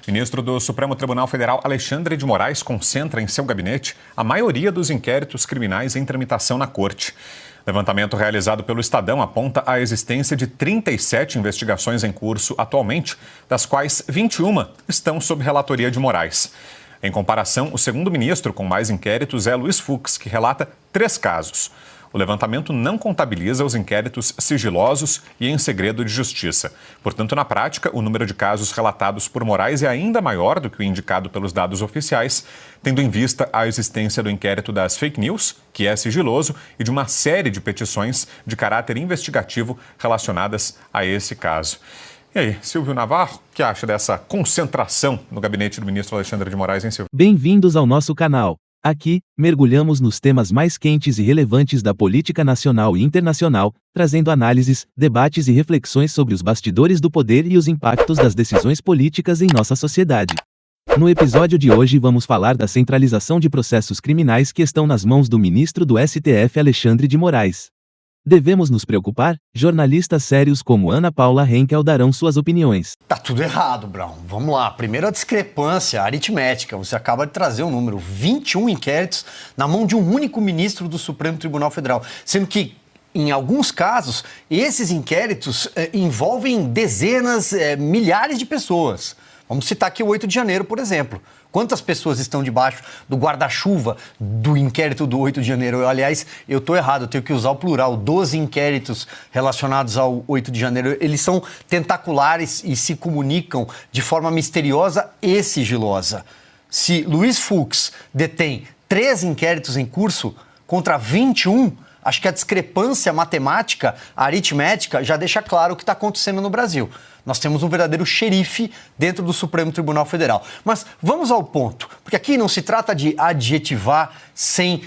Ministro do Supremo Tribunal Federal, Alexandre de Moraes, concentra em seu gabinete a maioria dos inquéritos criminais em tramitação na Corte. Levantamento realizado pelo Estadão aponta a existência de 37 investigações em curso atualmente, das quais 21 estão sob relatoria de Moraes. Em comparação, o segundo ministro com mais inquéritos é Luiz Fux, que relata 3 casos. O levantamento não contabiliza os inquéritos sigilosos e em segredo de justiça. Portanto, na prática, o número de casos relatados por Moraes é ainda maior do que o indicado pelos dados oficiais, tendo em vista a existência do inquérito das fake news, que é sigiloso, e de uma série de petições de caráter investigativo relacionadas a esse caso. E aí, Silvio Navarro, o que acha dessa concentração no gabinete do ministro Alexandre de Moraes, hein, Silvio? Bem-vindos ao nosso canal. Aqui, mergulhamos nos temas mais quentes e relevantes da política nacional e internacional, trazendo análises, debates e reflexões sobre os bastidores do poder e os impactos das decisões políticas em nossa sociedade. No episódio de hoje vamos falar da centralização de processos criminais que estão nas mãos do ministro do STF Alexandre de Moraes. Devemos nos preocupar? Jornalistas sérios como Ana Paula Henkel darão suas opiniões. Tá tudo errado, Brown. Vamos lá. Primeiro a discrepância aritmética. Você acaba de trazer um número, 21 inquéritos na mão de um único ministro do Supremo Tribunal Federal. Sendo que, em alguns casos, esses inquéritos envolvem dezenas, milhares de pessoas. Vamos citar aqui o 8 de janeiro, por exemplo. Quantas pessoas estão debaixo do guarda-chuva do inquérito do 8 de janeiro? Aliás, eu estou errado, eu tenho que usar o plural. 12 inquéritos relacionados ao 8 de janeiro. Eles são tentaculares e se comunicam de forma misteriosa e sigilosa. Se Luiz Fux detém 3 inquéritos em curso contra 21, acho que a discrepância matemática, aritmética, já deixa claro o que está acontecendo no Brasil. Nós temos um verdadeiro xerife dentro do Supremo Tribunal Federal. Mas vamos ao ponto, porque aqui não se trata de adjetivar sem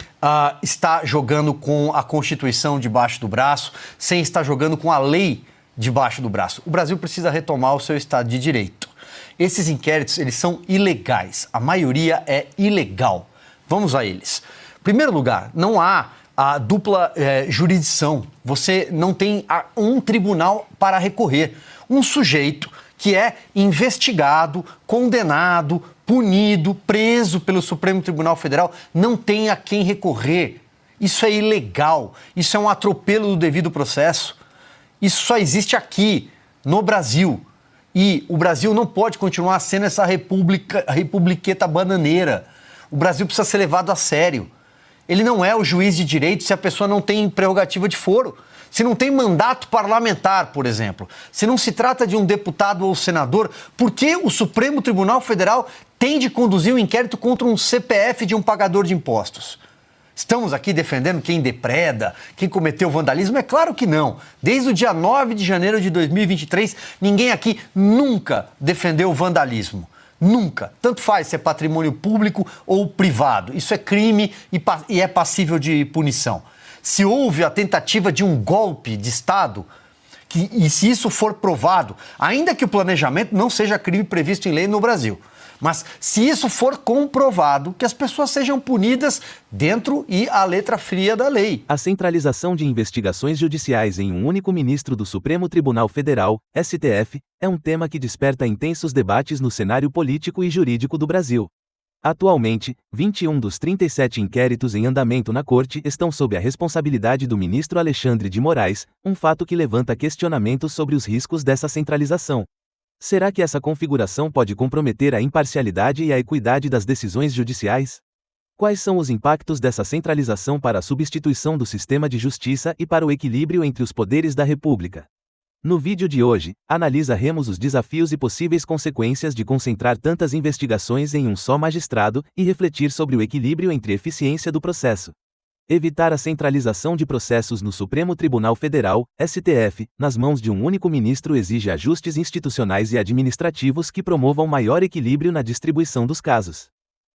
estar jogando com a Constituição debaixo do braço, sem estar jogando com a lei debaixo do braço. O Brasil precisa retomar o seu Estado de Direito. Esses inquéritos, eles são ilegais. A maioria é ilegal. Vamos a eles. Em primeiro lugar, não há a dupla jurisdição. Você não tem um tribunal para recorrer. Um sujeito que é investigado, condenado, punido, preso pelo Supremo Tribunal Federal, não tem a quem recorrer. Isso é ilegal. Isso é um atropelo do devido processo. Isso só existe aqui, no Brasil. E o Brasil não pode continuar sendo essa republiqueta bananeira. O Brasil precisa ser levado a sério. Ele não é o juiz de direito se a pessoa não tem prerrogativa de foro. Se não tem mandato parlamentar, por exemplo. Se não se trata de um deputado ou senador, por que o Supremo Tribunal Federal tem de conduzir um inquérito contra um CPF de um pagador de impostos? Estamos aqui defendendo quem depreda, quem cometeu vandalismo? É claro que não. Desde o dia 9 de janeiro de 2023, ninguém aqui nunca defendeu o vandalismo. Nunca. Tanto faz se é patrimônio público ou privado. Isso é crime e é passível de punição. Se houve a tentativa de um golpe de Estado, e se isso for provado, ainda que o planejamento não seja crime previsto em lei no Brasil, mas se isso for comprovado, que as pessoas sejam punidas dentro e à letra fria da lei. A centralização de investigações judiciais em um único ministro do Supremo Tribunal Federal, STF, é um tema que desperta intensos debates no cenário político e jurídico do Brasil. Atualmente, 21 dos 37 inquéritos em andamento na Corte estão sob a responsabilidade do ministro Alexandre de Moraes, um fato que levanta questionamentos sobre os riscos dessa centralização. Será que essa configuração pode comprometer a imparcialidade e a equidade das decisões judiciais? Quais são os impactos dessa centralização para a substituição do sistema de justiça e para o equilíbrio entre os poderes da República? No vídeo de hoje, analisaremos os desafios e possíveis consequências de concentrar tantas investigações em um só magistrado e refletir sobre o equilíbrio entre eficiência do processo. Evitar a centralização de processos no Supremo Tribunal Federal, STF, nas mãos de um único ministro exige ajustes institucionais e administrativos que promovam maior equilíbrio na distribuição dos casos.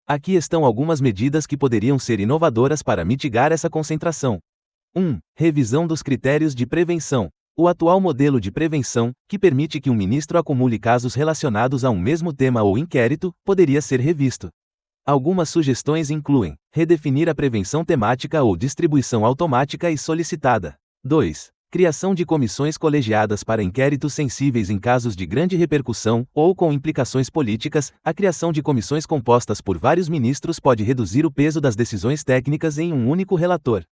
Aqui estão algumas medidas que poderiam ser inovadoras para mitigar essa concentração. 1. Revisão dos critérios de prevenção. O atual modelo de prevenção, que permite que um ministro acumule casos relacionados a um mesmo tema ou inquérito, poderia ser revisto. Algumas sugestões incluem: redefinir a prevenção temática ou distribuição automática e solicitada. 2. Criação de comissões colegiadas para inquéritos sensíveis em casos de grande repercussão ou com implicações políticas. A criação de comissões compostas por vários ministros pode reduzir o peso das decisões técnicas em um único relator.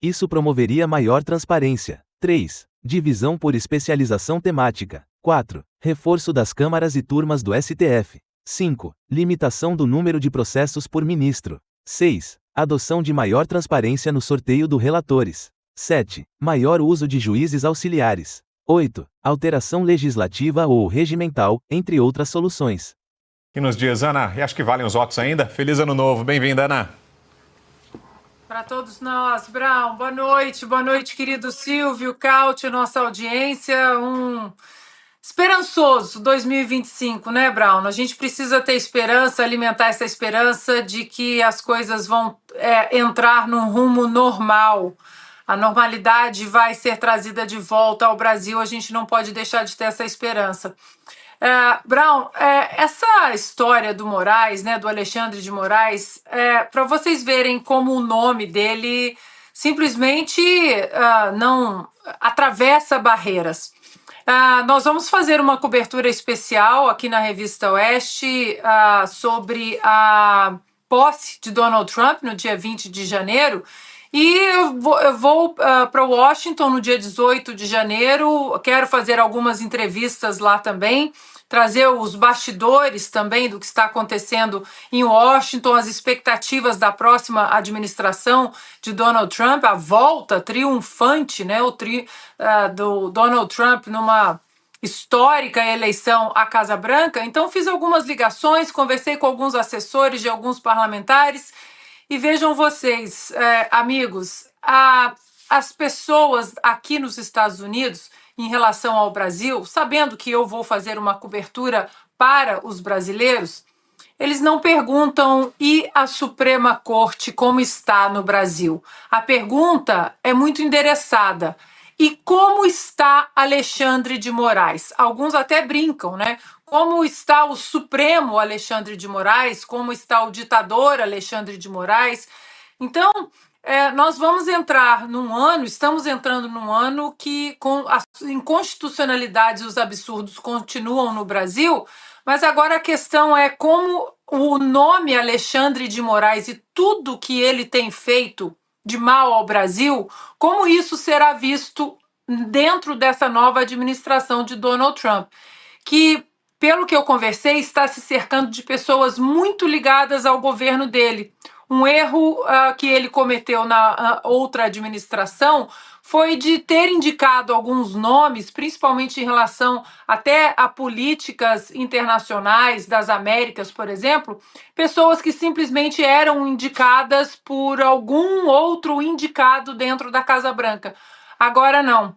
Isso promoveria maior transparência. 3. Divisão por especialização temática. 4. Reforço das câmaras e turmas do STF. 5. Limitação do número de processos por ministro. 6. Adoção de maior transparência no sorteio dos relatores. 7. Maior uso de juízes auxiliares. 8. Alteração legislativa ou regimental, entre outras soluções. E nos dias, Ana, e acho que valem os votos ainda. Feliz Ano Novo. Bem-vinda, Ana. Para todos nós, Brown, boa noite, querido Silvio, Caute, nossa audiência, esperançoso 2025, né, Brown? A gente precisa ter esperança, alimentar essa esperança de que as coisas vão entrar num rumo normal. A normalidade vai ser trazida de volta ao Brasil, a gente não pode deixar de ter essa esperança. Brown, essa história do Moraes, né, do Alexandre de Moraes, para vocês verem como o nome dele simplesmente não atravessa barreiras. Nós vamos fazer uma cobertura especial aqui na Revista Oeste sobre a posse de Donald Trump no dia 20 de janeiro. E eu vou para Washington no dia 18 de janeiro, quero fazer algumas entrevistas lá também, trazer os bastidores também do que está acontecendo em Washington, as expectativas da próxima administração de Donald Trump, a volta triunfante, né, do Donald Trump numa histórica eleição à Casa Branca. Então fiz algumas ligações, conversei com alguns assessores de alguns parlamentares. E vejam vocês, amigos, as pessoas aqui nos Estados Unidos, em relação ao Brasil, sabendo que eu vou fazer uma cobertura para os brasileiros, eles não perguntam e a Suprema Corte como está no Brasil. A pergunta é muito endereçada. E como está Alexandre de Moraes? Alguns até brincam, né? Como está o Supremo Alexandre de Moraes? Como está o ditador Alexandre de Moraes? Então, nós vamos entrar estamos entrando num ano que com as inconstitucionalidades e os absurdos continuam no Brasil, mas agora a questão é como o nome Alexandre de Moraes e tudo que ele tem feito de mal ao Brasil, como isso será visto dentro dessa nova administração de Donald Trump, que, pelo que eu conversei, está se cercando de pessoas muito ligadas ao governo dele. Um erro que ele cometeu na outra administração foi de ter indicado alguns nomes, principalmente em relação até a políticas internacionais das Américas, por exemplo, pessoas que simplesmente eram indicadas por algum outro indicado dentro da Casa Branca. Agora não.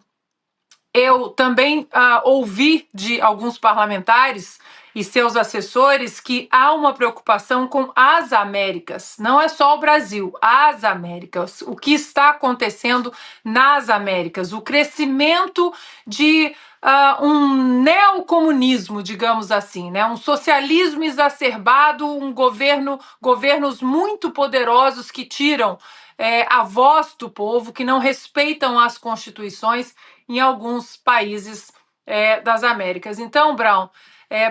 Eu também ouvi de alguns parlamentares e seus assessores que há uma preocupação com as Américas. Não é só o Brasil, as Américas. O que está acontecendo nas Américas. O crescimento de um neocomunismo, digamos assim, né? Um socialismo exacerbado, governos muito poderosos que tiram a voz do povo, que não respeitam as constituições em alguns países das Américas. Então, Brown,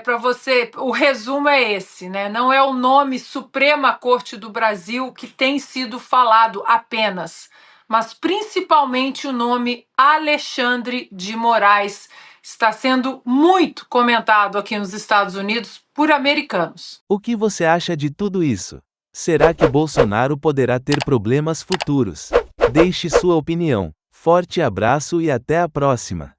para você, o resumo é esse, né? Não é o nome Suprema Corte do Brasil que tem sido falado apenas, mas principalmente o nome Alexandre de Moraes está sendo muito comentado aqui nos Estados Unidos por americanos. O que você acha de tudo isso? Será que Bolsonaro poderá ter problemas futuros? Deixe sua opinião. Forte abraço e até a próxima!